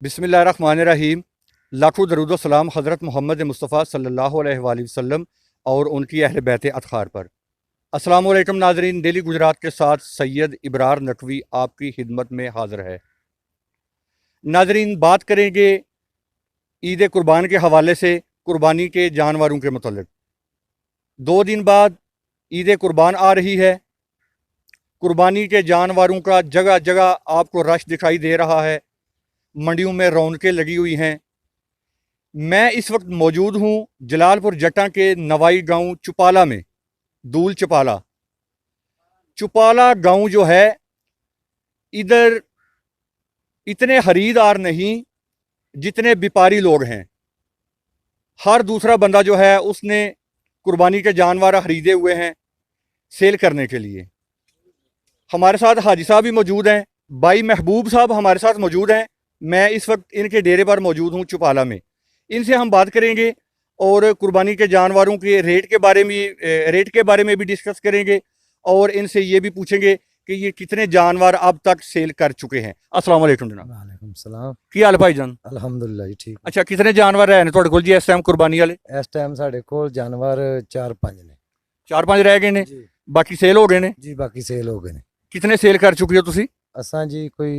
बिस्मिल्लाहिर्रहमानिर्रहीम। लाखों दरूद व सलाम हज़रत मोहम्मद मुस्तफ़ा सल्लल्लाहु अलैहि वसल्लम और उनकी अहल बैत अतखार पर। अस्सलामु अलैकुम नाज़रीन, डेली गुजरात के साथ सैयद इब्रार नकवी आपकी खिदमत में हाज़िर है। नाज़रीन, बात करेंगे ईद कुर्बान के हवाले से कुर्बानी के जानवरों के मुतल्लिक़। 2 दिन बाद ईद कुर्बान आ रही है। कुर्बानी के जानवरों का जगह जगह आपको रश दिखाई दे रहा है। मंडियों में रौनकें लगी हुई हैं। मैं इस वक्त मौजूद हूँ जलालपुर जट्टा के नवाई गांव चुपाला में। दूल चुपाला गांव जो है, इधर इतने खरीदार नहीं जितने व्यापारी लोग हैं। हर दूसरा बंदा जो है उसने कुर्बानी के जानवर खरीदे हुए हैं सेल करने के लिए। हमारे साथ हाजी साहब भी मौजूद हैं, भाई महबूब साहब हमारे साथ मौजूद हैं। मैं इस वक्त इनके डेरे पर मौजूद हूँ चुपाला में। इनसे हम बात करेंगे और कुर्बानी के जानवरों के रेट के बारे में भी डिस्कस करेंगे और इनसे ये भी पूछेंगे कि ये कितने जानवर अब तक सेल कर चुके हैं। अस्सलाम वालेकुम जनाब। वालेकुम सलाम। की हाल भाईजान? अल्हम्दुलिल्लाह जी ठीक। अच्छा, कितने जानवर है तुहाडे कोल जी इस टाइम कुर्बानी वाले? इस टाइम साढ़े कोल जानवर 4-5 ने। 4-5 रह गए ने, बाकी सेल हो गए ने जी? बाकी सेल हो गए ने। कितने सेल कर चुके हो तुसी? असां जी कोई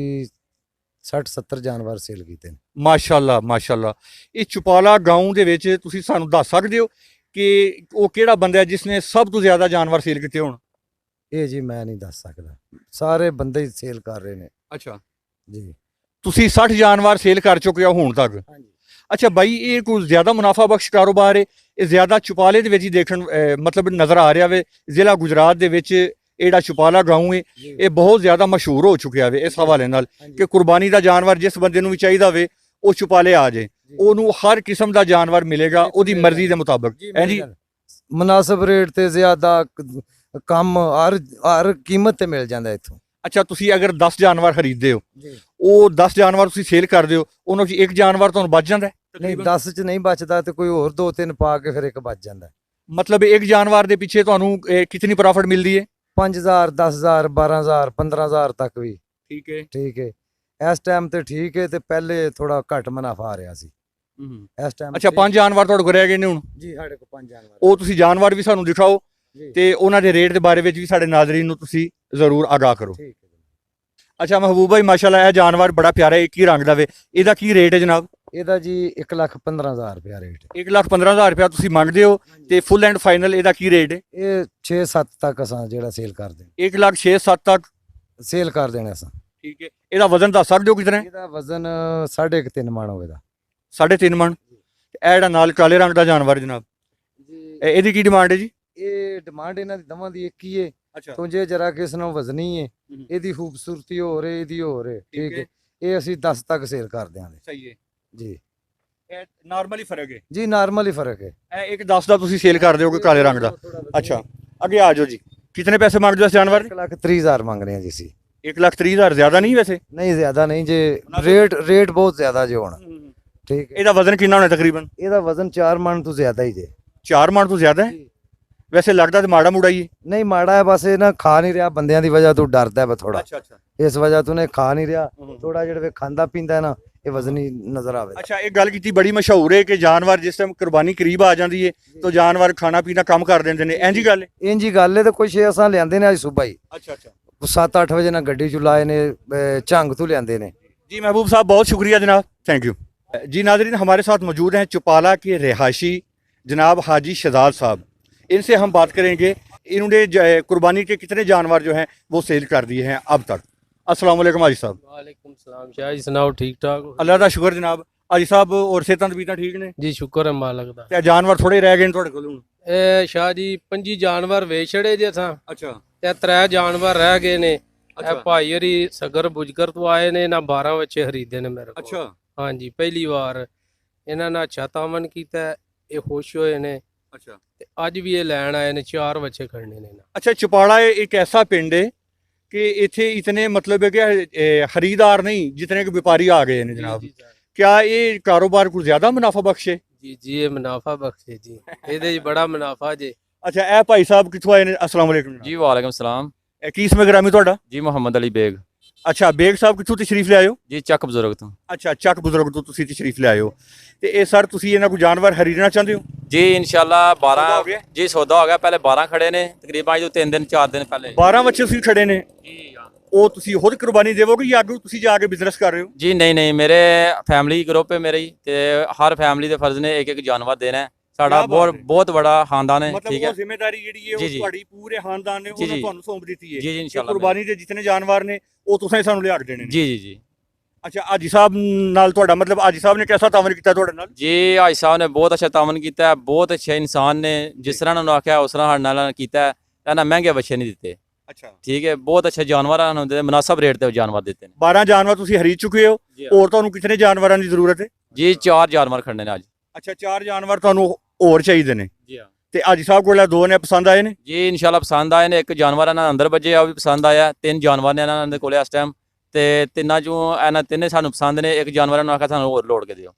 60-70 जानवर सेल कीते ने। माशाअल्लाह माशाअल्लाह। इस चुपाला गांव ਦੇ ਵਿੱਚ ਤੁਸੀਂ ਸਾਨੂੰ ਦੱਸ ਸਕਦੇ ਹੋ ਕਿ ਉਹ ਕਿਹੜਾ ਬੰਦਾ ਹੈ ਜਿਸਨੇ ਸਭ ਤੋਂ ਜ਼ਿਆਦਾ ਜਾਨਵਰ ਸੇਲ ਕੀਤੇ ਹੋਣ? ਇਹ ਜੀ ਮੈਂ ਨਹੀਂ ਦੱਸ ਸਕਦਾ, ਸਾਰੇ ਬੰਦੇ ਹੀ ਸੇਲ ਕਰ ਰਹੇ ਨੇ। ਅੱਛਾ ਜੀ। ਤੁਸੀਂ 60 ਜਾਨਵਰ ਸੇਲ ਕਰ ਚੁੱਕੇ ਹੋ ਹੁਣ ਤੱਕ? ਹਾਂਜੀ। ਅੱਛਾ ਬਾਈ, ਇਹ ਕੋਈ ਜ਼ਿਆਦਾ ਮੁਨਾਫਾ ਬਖਸ਼ ਕਾਰੋਬਾਰ ਹੈ? ਇਹ ਜ਼ਿਆਦਾ ਚੁਪਾਲੇ ਦੇ ਵਿੱਚ ਹੀ ਦੇਖਣ ਮਤਲਬ ਨਜ਼ਰ ਆ ਰਿਹਾ ਵੇ। ਜ਼ਿਲ੍ਹਾ ਗੁਜਰਾਤ ਦੇ ਵਿੱਚ ਜਿਹੜਾ ਚੁਪਾਲਾ ਗਾਉਂ ਹੈ ਇਹ ਬਹੁਤ ਜ਼ਿਆਦਾ ਮਸ਼ਹੂਰ ਹੋ ਚੁੱਕਿਆ ਵੇ ਇਸ ਹਵਾਲੇ ਨਾਲ ਕਿ ਕੁਰਬਾਨੀ ਦਾ ਜਾਨਵਰ ਜਿਸ ਬੰਦੇ ਨੂੰ ਵੀ ਚਾਹੀਦਾ ਵੇ ਉਹ ਚੁਪਾਲੇ ਆ ਜਾਏ, ਉਹਨੂੰ ਹਰ ਕਿਸਮ ਦਾ ਜਾਨਵਰ ਮਿਲੇਗਾ ਉਹਦੀ ਮਰਜ਼ੀ ਦੇ ਮੁਤਾਬਕ। ਹੈ ਜੀ, ਮੁਨਾਸਿਬ ਰੇਟ ਤੇ ਜ਼ਿਆਦਾ ਕੰਮ ਹਰ ਕੀਮਤ ਤੇ ਮਿਲ ਜਾਂਦਾ ਇੱਥੋਂ। ਅੱਛਾ, ਤੁਸੀਂ ਅਗਰ 10 ਜਾਨਵਰ ਖਰੀਦਦੇ ਹੋ, ਉਹ 10 ਜਾਨਵਰ ਤੁਸੀਂ ਸੇਲ ਕਰਦੇ ਹੋ, ਉਹਨਾਂ 'ਚ ਇੱਕ ਜਾਨਵਰ ਤੁਹਾਨੂੰ ਬਚ ਜਾਂਦਾ? ਨਹੀਂ, 10 'ਚ ਨਹੀਂ ਬਚਦਾ ਤੇ ਕੋਈ ਹੋਰ 2-3 ਪਾ ਕੇ ਫਿਰ ਇੱਕ ਬਚ ਜਾਂਦਾ। ਮਤਲਬ ਇੱਕ ਜਾਨਵਰ ਦੇ ਪਿੱਛੇ ਤੁਹਾਨੂੰ ਕਿਤਨੀ ਪ੍ਰੋਫਿਟ ਮਿਲਦੀ ਹੈ? 5000, 10000, 12000, 15000 ਤੱਕ ਵੀ। ਠੀਕ ਹੈ, ਠੀਕ ਹੈ। ਇਸ ਟਾਈਮ ਤੇ ਠੀਕ ਹੈ ਤੇ ਪਹਿਲੇ ਥੋੜਾ ਘੱਟ ਮੁਨਾਫਾ ਆ ਰਿਹਾ ਸੀ ਇਸ ਟਾਈਮ। ਅੱਛਾ, 5 ਜਾਨਵਰ ਤੁਹਾਡੇ ਕੋਲ ਰਹਿ ਗਏ ਨੇ ਹੁਣ? ਜੀ, ਸਾਡੇ ਕੋਲ 5 ਜਾਨਵਰ। ਉਹ ਤੁਸੀਂ ਜਾਨਵਰ ਵੀ ਸਾਨੂੰ ਦਿਖਾਓ ਤੇ ਉਹਨਾਂ ਦੇ ਰੇਟ ਦੇ ਬਾਰੇ ਵਿੱਚ ਵੀ ਸਾਡੇ ਨਾਜ਼ਰੀਨ ਨੂੰ ਤੁਸੀਂ ਜ਼ਰੂਰ ਆਗਾਹ ਕਰੋ। ਠੀਕ ਹੈ। ਅੱਛਾ ਮਹਿਬੂਬ ਭਾਈ, ਮਾਸ਼ਾਅੱਲਾ ਇਹ ਜਾਨਵਰ ਬੜਾ ਪਿਆਰਾ ਹੈ, ਇੱਕ ਹੀ ਰੰਗ ਦਾ ਵੇ। ਇਹਦਾ ਕੀ ਰੇਟ ਹੈ ਜਨਾਬ? ਇਹਦਾ ਜੀ 1,15,000 ਰੁਪਇਆ ਰੇਟ ਹੈ। 1,15,000 ਰੁਪਇਆ ਤੁਸੀਂ ਮੰਗਦੇ ਹੋ ਤੇ ਫੁੱਲ ਐਂਡ ਫਾਈਨਲ ਇਹਦਾ ਕੀ ਰੇਟ ਹੈ? ਇਹ 6-7 ਤੱਕ ਅਸਾਂ ਜਿਹੜਾ ਸੇਲ ਕਰਦੇ 1,06,7 ਤੱਕ ਸੇਲ ਕਰ ਦੇਣਾ ਅਸਾਂ। ਠੀਕ ਹੈ। ਇਹਦਾ ਵਜ਼ਨ ਦੱਸ ਸਕਦੇ ਹੋ ਕਿਤਨਾ? ਇਹਦਾ ਵਜ਼ਨ 3.5 ਮਣ ਹੋਵੇਗਾ। 3.5 ਮਣ। ਇਹ ਜਿਹੜਾ ਨਾਲ ਕਾਲੇ ਰੰਗ ਦਾ ਜਾਨਵਰ ਜਨਾਬ, ਇਹਦੀ ਕੀ ਡਿਮਾਂਡ ਹੈ ਜੀ? ਇਹ ਡਿਮਾਂਡ ਇਹਨਾਂ ਦੀ ਦਵਾਂ ਦੀ ਇੱਕ ਹੀ ਹੈ। ਅੱਛਾ, ਤੂੰ ਜੇ ਜਰਾ ਕਿਸ ਨੂੰ ਵਜ਼ਨੀ ਹੈ, ਇਹਦੀ ਖੂਬਸੂਰਤੀ ਹੋ ਰਹੀ, ਇਹਦੀ ਹੋ ਰਹੀ। ਠੀਕ ਹੈ। ਇਹ ਅਸੀਂ 10 ਤੱਕ ਸੇਲ ਕਰ ਦਿਆਂਗੇ। ਸਹੀ ਹੈ ਜੀ। ਇਹ ਨਾਰਮਲੀ ਫਰਕ ਹੈ ਜੀ, ਨਾਰਮਲ ਹੀ ਫਰਕ ਹੈ। ਇਹ ਇੱਕ 10 ਦਾ ਤੁਸੀਂ ਸੇਲ ਕਰ ਦਿਓਗੇ ਕਾਲੇ ਰੰਗ ਦਾ। ਅੱਛਾ, ਅੱਗੇ ਆ ਜਾਓ ਜੀ। ਕਿਤਨੇ ਪੈਸੇ ਮੰਗਦੇ ਹੋ ਇਸ ਜਾਨਵਰ ਦੇ? 1,30,000 ਮੰਗ ਰਹੇ ਹਾਂ ਜੀ ਅਸੀਂ। 1,30,000 ਜ਼ਿਆਦਾ ਨਹੀਂ ਵੈਸੇ? ਨਹੀਂ, ਜ਼ਿਆਦਾ ਨਹੀਂ ਜੇ, ਰੇਟ ਬਹੁਤ ਜ਼ਿਆਦਾ ਜੇ ਹੋਣਾ। ਠੀਕ ਹੈ। ਇਹਦਾ ਵਜ਼ਨ ਕਿੰਨਾ ਹੋਣਾ ਤਕਰੀਬਨ? ਇਹਦਾ ਵਜ਼ਨ 4 ਮਣ ਤੋਂ ਜ਼ਿਆਦਾ ਹੀ ਜੇ। 4 ਮਣ ਤੋਂ ਜ਼ਿਆਦਾ ਹੈ? ਵੈਸੇ ਲੱਗਦਾ ਤੇ ਮਾੜਾ ਮੂੜਾ ਹੀ ਹੈ। ਨਹੀਂ, ਮਾੜਾ ਹੈ, ਬਸ ਇਹ ਨਾ ਖਾ ਨਹੀਂ ਰਿਹਾ ਬੰਦਿਆਂ ਦੀ ਵਜ੍ਹਾ ਤੋਂ ਡਰਦਾ ਹੈ ਥੋੜਾ। ਅੱਛਾ ਅੱਛਾ, ਇਸ ਵਜ੍ਹਾ ਤੋਂ ਨੇ ਖਾ ਨਹੀਂ ਰਿਹਾ ਥੋੜਾ। ਜਿਹੜਾ ਖਾਂਦਾ ਪੀਂਦਾ ਹੈ ਨਾ, ਇਹ ਵਜ਼ਨੀ ਨਜ਼ਰ ਆਵੇ। ਅੱਛਾ, ਇਹ ਗੱਲ ਕੀਤੀ ਬੜੀ ਮਸ਼ਹੂਰ ਹੈ ਕਿ ਜਾਨਵਰ ਜਿਸ ਟਾਈਮ ਕੁਰਬਾਨੀ ਕਰੀਬ ਆ ਜਾਂਦੀ ਹੈ ਤਾਂ ਜਾਨਵਰ ਖਾਣਾ ਪੀਣਾ ਕੰਮ ਕਰ ਦਿੰਦੇ ਨੇ। ਇੰਜ ਹੀ ਗੱਲ ਹੈ? ਇੰਜ ਹੀ ਗੱਲ ਹੈ। ਤੇ ਕੁਛ ਅਸਾਂ ਲਿਆਂਦੇ ਨੇ ਅੱਜ ਸੁਬਹ ਹੀ। ਅੱਛਾ ਅੱਛਾ, 7-8 ਵਜੇ ਨਾਲ ਗੱਡੀ ਚੁਲਾਏ ਨੇ, ਝੰਗ ਤੋਂ ਲਿਆਂਦੇ ने। जी महबूब साहब, बहुत शुक्रिया जनाब, थैंक यू जी। नाजरीन, हमारे साथ मौजूद हैं चुपाला के रिहायशी जनाब हाजी शहजाद साहब। इनसे हम बात करेंगे इन्होंने कुर्बानी के कितने जानवर जो हैं वो सेल कर दिए हैं अब तक। अस्सलाम वालेकुम हाजी साहब। वालेकुम सलाम शाह जी, सुनाओ ठीक ठाक हो? अल्लाह का शुक्र जनाब। हाजी साहब, और सेहतां तबीयतां ठीक ने जी? शुक्र है मालक दा। ते जानवर थोड़े रह गए तुहाडे कोल हुण? ए शाह जी 25 जानवर वेच छड़े जे असां अच्छा, ते 3 जानवर रह गए ने। भाई हरी सगर बुजकर तो आए ने ना 12 बच्चे खरीदे ने मेरे को। अच्छा, हाँ जी, पहली बार इन्हां ने अच्छा तामन कीता, ये खुश होए ने। अच्छा, ते अज भी ये लैन आए ने, 4 बच्चे खड़ने ने। अच्छा, चुपाला एक ऐसा पिंड है कि इत्थे इतने मतलब है कि खरीदार नहीं जितने के व्यापारी आ गए हैं जनाब। क्या ये कारोबार को ज्यादा मुनाफा बख्शे? जी जी, ये मुनाफा बख्शे जी, ये बड़ा मुनाफा जे। अच्छा, ए भाई साहब कितों आए ने? अस्सलाम वालेकुम जी। वालेकुम सलाम। की इसमें ग्रामी ਤੁਹਾਡਾ? जी मोहम्मद अली बेग। ਅੱਛਾ ਬੇਗ ਸਾਹਿਬ ਕਿੱਥੋਂ ਤਸ਼ਰੀਫ ਲਿਆਇਓ? ਜੀ ਚੱਕ ਬਜ਼ੁਰਗ ਤੋਂ। ਅੱਛਾ ਚੱਕ ਬਜ਼ੁਰਗ ਤੋਂ ਤੁਸੀਂ ਤਸ਼ਰੀਫ ਲਿਆਇਓ ਤੇ ਇਹ ਸਰ ਤੁਸੀਂ ਇਹਨਾਂ ਕੋਈ ਜਾਨਵਰ ਖਰੀਦਣਾ ਚਾਹੁੰਦੇ ਹੋ? ਜੀ ਇਨਸ਼ਾਅੱਲਾ ਸੌਦਾ 12 ਹੋ ਗਿਆ? ਜੀ ਸੌਦਾ ਹੋ ਗਿਆ। ਪਹਿਲੇ 12 ਖੜੇ ਨੇ ਤਕਰੀਬਨ ਜੋ 3 ਦਿਨ 4 ਦਿਨ ਪਹਿਲੇ। 12 ਬੱਚੇ ਤੁਸੀਂ ਖੜੇ ਨੇ, ਜੀ ਉਹ ਤੁਸੀਂ ਖੁਦ ਕੁਰਬਾਨੀ ਦੇਵੋਗੇ ਜਾਂ ਅੱਗੇ ਤੁਸੀਂ ਜਾ ਕੇ ਬਿਜ਼ਨਸ ਕਰ ਰਹੇ ਹੋ? ਜੀ ਨਹੀਂ ਮੇਰੇ ਫੈਮਿਲੀ ਗਰੁੱਪ ਹੈ ਮੇਰੀ ਤੇ ਹਰ ਫੈਮਿਲੀ ਦੇ ਫਰਜ਼ ਨੇ ਇੱਕ ਜਾਨਵਰ ਦੇਣਾ ਹੈ। ਸਾਡਾ ਕਿਆ ਬਾਤ ਹੈ। ਬਹੁਤ ਬੜਾ ਖਾਨਦਾਨ ਹੈ। ਮਤਲਬ ਠੀਕ ਹੈ ਉਹ ਜ਼ਿੰਮੇਵਾਰੀ ਜਿਹੜੀ ਹੈ ਉਹ ਜੀ, ਜੀ। ਤੁਹਾਡੀ ਪੂਰੇ ਖਾਨਦਾਨ ਨੇ ਜੀ, ਉਹਨਾਂ ਜੀ। ਤੁਹਾਨੂੰ ਸੌਂਪ ਦਿੱਤੀ ਹੈ ਜੀ, ਜੀ, ਕਿ ਇਨਸ਼ਾਅੱਲਾ। ਕੁਰਬਾਨੀ ਦੇ ਜਿਤਨੇ ਜਾਨਵਰ ਨੇ ਉਹ ਤੁਸੀਂ ਸਾਨੂੰ ਲਿਆ ਕੇ ਦੇਣੇ ਨੇ। ਜੀ ਅੱਛਾ ਹਾਜੀ ਸਾਹਿਬ ਨਾਲ ਤੁਹਾਡਾ ਮਤਲਬ ਹਾਜੀ ਸਾਹਿਬ ਨੇ ਕਿਹਦਾ ਤਾਵਨ ਕੀਤਾ ਤੁਹਾਡੇ ਨਾਲ? ਜੀ ਹਾਜੀ ਸਾਹਿਬ ਨੇ ਬਹੁਤ ਅੱਛਾ ਤਾਮਨ ਕੀਤਾ ਹੈ। ਬਹੁਤ ਅੱਛੇ ਇਨਸਾਨ ਨੇ। ਜਿਸ ਤਰ੍ਹਾਂ ਉਹਨਾਂ ਆਖਿਆ ਉਸ ਤਰ੍ਹਾਂ ਸਾਡੇ ਨਾਲ ਕੀਤਾ ਹੈ। ਇਹਨਾਂ ਮਹਿੰਗੇ ਬੱਚੇ ਨਹੀਂ ਦਿੱਤੇ। ਅੱਛਾ ਠੀਕ ਹੈ ਬਹੁਤ ਅੱਛੇ ਜਾਨਵਰ ਹਨ ਹੁੰਦੇ ਮੁਨਾਸਬ ਰੇਟ ਤੇ ਜਾਨਵਰ ਦਿੱਤੇ ਨੇ। 12 ਜਾਨਵਰ ਤੁਸੀਂ ਖਰੀਦ ਚੁੱਕੇ ਹੋ, ਹੋਰ ਤੁਹਾਨੂੰ ਕਿਤਨੇ ਜਾਨਵਰਾਂ ਦੀ ਜ਼ਰੂਰਤ ਹੈ? ਜੀ 4 ਜਾਨਵਰ ਖੜਨੇ ਨੇ ਅੱਜ। ਅੱਛਾ 4 ਜਾਨਵਰ ਤੁਹਾਨੂੰ ਹੋਰ ਚਾਹੀਦੇ ਨੇ ਜੀ ਹਾਂ ਤੇ ਹਾਜੀ ਸਾਹਿਬ ਕੋਲ 2 ਨੇ ਪਸੰਦ ਆਏ ਨੇ? ਜੀ ਇਨਸ਼ਾਅੱਲਾ ਪਸੰਦ ਆਏ ਨੇ। ਇੱਕ ਜਾਨਵਰ ਇਹਨਾਂ ਅੰਦਰ ਵੱਜੇ ਆ ਉਹ ਵੀ ਪਸੰਦ ਆਇਆ। 3 ਜਾਨਵਰ ਨੇ ਇਹਨਾਂ ਦੇ ਕੋਲੇ ਇਸ ਟਾਈਮ ਤੇ ਤਿੰਨਾਂ ਚੋਂ ਇਹਨਾਂ ਤਿੰਨੇ ਸਾਨੂੰ ਪਸੰਦ ਨੇ। ਇੱਕ ਜਾਨਵਰ ਨੂੰ ਆਖਿਆ ਸਾਨੂੰ ਹੋਰ ਲੋਡ ਕੇ ਦਿਓ।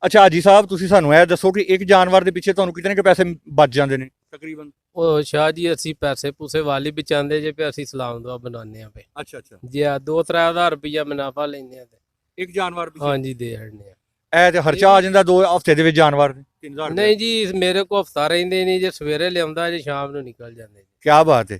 ਅੱਛਾ ਹਾਜੀ ਸਾਹਿਬ ਤੁਸੀਂ ਸਾਨੂੰ ਇਹ ਦੱਸੋ ਕਿ ਇੱਕ ਜਾਨਵਰ ਦੇ ਪਿੱਛੇ ਤੁਹਾਨੂੰ ਕਿਤਨੇ ਕੇ ਪੈਸੇ ਬਚ ਜਾਂਦੇ ਨੇ ਤਕਰੀਬਨ? ਉਹ ਸ਼ਾਹ ਜੀ ਅਸੀਂ ਪੈਸੇ ਪੂਸੇ ਵਾਲੀ ਵੀ ਚਾਹੁੰਦੇ ਜੇ ਪੇ ਅਸੀਂ ਸਲਾਮ ਦੁਆ ਬਣਾਉਂਦੇ ਆ ਪਏ। ਅੱਛਾ ਜੀ ਆ 2-3 ਹਜ਼ਾਰ ਰੁਪਇਆ ਮੁਨਾਫਾ ਲੈਂਦੇ ਆ ਤੇ ਇੱਕ ਜਾਨਵਰ ਪਿੱਛੇ? ਹਾਂਜੀ ਦੇ ਹੜਨੇ ਆ। ਇਹ ਤੇ ਖਰਚਾ ਆ ਜਾਂਦਾ 2 ਹਫ਼ਤੇ ਦੇ ਵਿੱਚ ਜਾਨਵਰ 3000 ਨਹੀਂ ਜੀ ਮੇਰੇ ਕੋ ਹਫਤਾ ਰਹਿੰਦੇ ਨਹੀਂ ਜੇ ਸਵੇਰੇ ਲਿਆਉਂਦਾ ਜੇ ਸ਼ਾਮ ਨੂੰ ਨਿਕਲ ਜਾਂਦੇ। क्या बात है,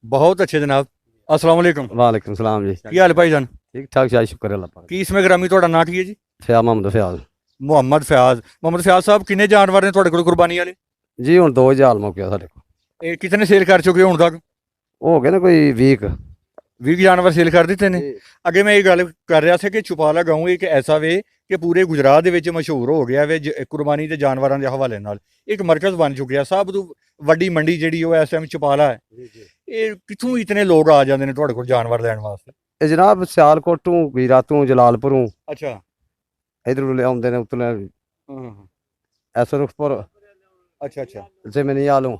बहुत अच्छे जनाब। अस्सलाम वालेकुम। ਵਾਲੇਕੁਮ ਸਲਾਮ ਜੀ। ਕੀ ਹਾਲ ਹੈ ਭਾਈਜਾਨ? ਠੀਕ ਠਾਕ ਸ਼ਾਇਦ ਸ਼ੁਕਰ ਅੱਲਾਹ ਪਾਕ। ਕੀ ਇਸਮੇ ਗ੍ਰਾਮੀ ਤੁਹਾਡਾ ਨਾਂ ਕੀ ਹੈ ਜੀ? ਫਿਆ ਮੁਹੰਮਦ ਫਿਆਜ਼। ਮੁਹੰਮਦ ਫਿਆਜ਼। ਮੁਹੰਮਦ ਫਿਆਜ਼ ਸਾਹਿਬ ਕਿੰਨੇ ਜਾਨਵਰ ਨੇ ਤੁਹਾਡੇ ਕੋਲ ਕੁਰਬਾਨੀ ਵਾਲੇ? ਜੀ ਹੁਣ 2000 ਮੌਕਿਆ ਸਾਡੇ ਕੋਲ। ਇਹ ਕਿਤਨੇ ਸੇਲ ਕਰ ਚੁੱਕੇ ਹੋ ਹੁਣ ਤੱਕ? ਹੋ ਗਏ ਨੇ ਕੋਈ 20 ਜਾਨਵਰ ਸੇਲ ਕਰ ਦਿੱਤੇ ਨੇ। ਅੱਗੇ ਮੈਂ ਇਹ ਗੱਲ ਕਰ ਰਿਹਾ ਸੀ ਕਿ ਚੁਪਾਲਾ ਗਾਉਂ ਇੱਕ ਐਸਾ ਵੇ ਕਿ ਪੂਰੇ ਗੁਜਰਾਤ ਦੇ ਵਿੱਚ ਮਸ਼ਹੂਰ ਹੋ ਗਿਆ ਵੇ ਕੁਰਬਾਨੀ ਦੇ ਜਾਨਵਰਾਂ ਦੇ ਹਵਾਲੇ ਨਾਲ। ਇੱਕ ਮਰਕਜ਼ ਬਣ ਚੁੱਕਿਆ। ਸਭ ਤੋਂ ਵੱਡੀ ਮੰਡੀ ਜਿਹੜੀ ਉਹ ਇਸ ਟਾਈਮ ਚੁਪਾਲਾ ਹੈ। ਇਹ ਕਿੱਥੋਂ ਇਤਨੇ ਲੋਕ ਆ ਜਾਂਦੇ ਨੇ ਤੁਹਾਡੇ ਕੋਲ ਜਾਨਵਰ ਲੈਣ ਵਾਸਤੇ? ਇਹ ਜਨਾਬ ਸਿਆਲਕੋਟ ਤੋਂ ਗੀਰਾ ਤੋਂ ਜਲਾਲਪੁਰੋਂ ਅੱਛਾ ਇਧਰੋਂ ਲਿਆਉਂਦੇ ਨੇ ਉਤਲੇ ਐਸਰੁਖਪੁਰ ਅੱਛਾ ਜ਼ਮੀਨੀ ਆਲੋਂ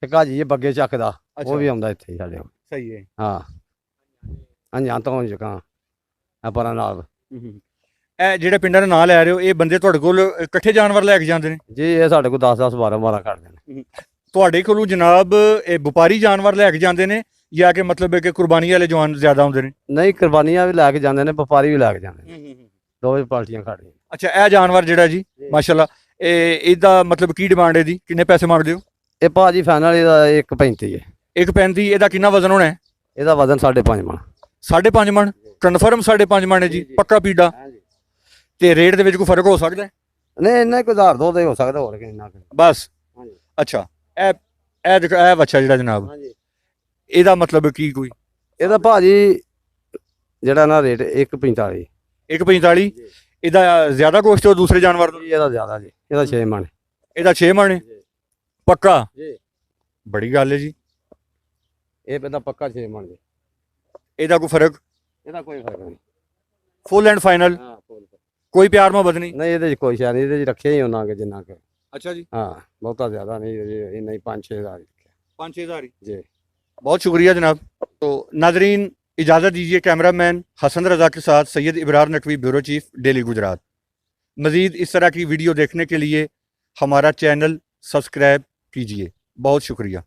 ਇੱਕ ਹਾਜੀ ਇਹ ਬੱਗੇ ਚੱਕਦਾ ਉਹ ਵੀ ਆਉਂਦਾ ਇੱਥੇ ਸਾਡੇ ਕੋਲ। ਸਹੀ ਹੈ। ਹਾਂ ਅੰਜਾਂ ਤੋਂ ਜਕਾਂ ਆਪਣਾ ਨਾਲ। ਇਹ ਜਿਹੜੇ ਪਿੰਡਾਂ ਦੇ ਨਾਂ ਲੈ ਰਹੇ ਹੋ ਇਹ ਬੰਦੇ ਤੁਹਾਡੇ ਕੋਲ ਇਕੱਠੇ ਜਾਨਵਰ ਲੈ ਕੇ ਜਾਂਦੇ ਨੇ? ਜੀ ਇਹ ਸਾਡੇ ਕੋਲ 10 12 ਕੱਢਦੇ ਨੇ। ਤੁਹਾਡੇ ਕੋਲੋਂ ਜਨਾਬ ਇਹ ਵਪਾਰੀ ਜਾਨਵਰ ਲੈ ਕੇ ਜਾਂਦੇ ਨੇ ਜਾਂ ਕਿ ਮਤਲਬ ਹੈ ਕਿ ਕੁਰਬਾਨੀ ਵਾਲੇ ਜਵਾਨ ਜ਼ਿਆਦਾ ਹੁੰਦੇ ਨੇ? ਨਹੀਂ ਕੁਰਬਾਨੀਆਂ ਵੀ ਲੈ ਕੇ ਜਾਂਦੇ ਨੇ ਵਪਾਰੀ ਵੀ ਲੈ ਕੇ ਜਾਂਦੇ ਨੇ। ਦੋਵੇਂ ਪਾਰਟੀਆਂ ਖੜੀਆਂ। ਅੱਛਾ ਇਹ ਜਾਨਵਰ ਜਿਹੜਾ ਜੀ ਮਾਸ਼ਾਅੱਲਾ ਇਹਦਾ ਮਤਲਬ ਕੀ ਡਿਮਾਂਡ ਹੈ ਦੀ? ਕਿੰਨੇ ਪੈਸੇ ਮੰਗਦੇ ਹੋ? ਇਹ ਭਾਜੀ ਫਾਈਨਲ ਇਹਦਾ 1.35 ਹੈ। 1.35? ਇਹਦਾ ਕਿੰਨਾ ਵਜ਼ਨ ਹੋਣਾ ਹੈ? ਇਹਦਾ ਵਜ਼ਨ 5.5 ਮਣ। 5.5 ਮਣ ਕਨਫਰਮ 5.5 ਮਣ ਹੈ ਜੀ? ਪੱਕਾ ਪੀੜਾ? ਤੇ ਰੇਟ ਦੇ ਵਿੱਚ ਕੋਈ ਫਰਕ ਹੋ ਸਕਦਾ ਹੈ? ਨਹੀਂ ਇੰਨਾ ਕੋਈ 1000 ਦੇ ਹੋ ਸਕਦਾ ਹੋਰ ਕਿੰਨਾ ਬਸ। ਅੱਛਾ ਇਹ ਬੱਚਾ ਜਿਹੜਾ ਜਨਾਬ ਇਹਦਾ ਮਤਲਬ ਕੀ ਕੋਈ? ਇਹਦਾ ਭਾਜੀ ਜਿਹੜਾ ਨਾ ਰੇਟ 1.45। 1.45? ਇਹਦਾ ਜ਼ਿਆਦਾ ਗੋਸ਼ਤ ਹੋ ਦੂਸਰੇ ਜਾਨਵਰ ਤੋਂ? ਇਹਦਾ ਜ਼ਿਆਦਾ ਜੀ। ਇਹਦਾ 6 ਮਣ। ਇਹਦਾ 6 ਮਣ ਪੱਕਾ? ਜੀ ਬੜੀ ਗੱਲ ਹੈ ਜੀ। ਇਹ ਪੈਦਾ ਪੱਕਾ 6 ਮਣ ਜੀ। ਇਹਦਾ ਕੋਈ ਫਰਕ? ਇਹਦਾ ਕੋਈ ਫਰਕ ਨਹੀਂ। Full and final? ਹਾਂ ਕੋਈ ਪਿਆਰ ਮੁਹੱਬਤ ਨਹੀਂ? ਨਹੀਂ ਇਹਦੇ 'ਚ ਕੋਈ ਸ਼ਾਇਦ ਇਹਦੇ 'ਚ ਰੱਖਿਆ ਹੀ ਉਹਨਾਂ ਕਿ ਜਿੰਨਾ ਕਿ। ਅੱਛਾ ਜੀ। ਹਾਂ ਬਹੁਤਾ ਜ਼ਿਆਦਾ नहीं ਇੰਨਾ ही 5-6 हज़ार 5-6 हज़ार जी। बहुत शुक्रिया जनाब। तो नाजरीन इजाज़त दीजिए कैमरामैन हसन रज़ा के साथ Syed Ibrar Naqvi bureau chief daily Gujarat. मज़ीद इस तरह की वीडियो देखने के लिए हमारा चैनल सब्सक्राइब कीजिए। बहुत शुक्रिया।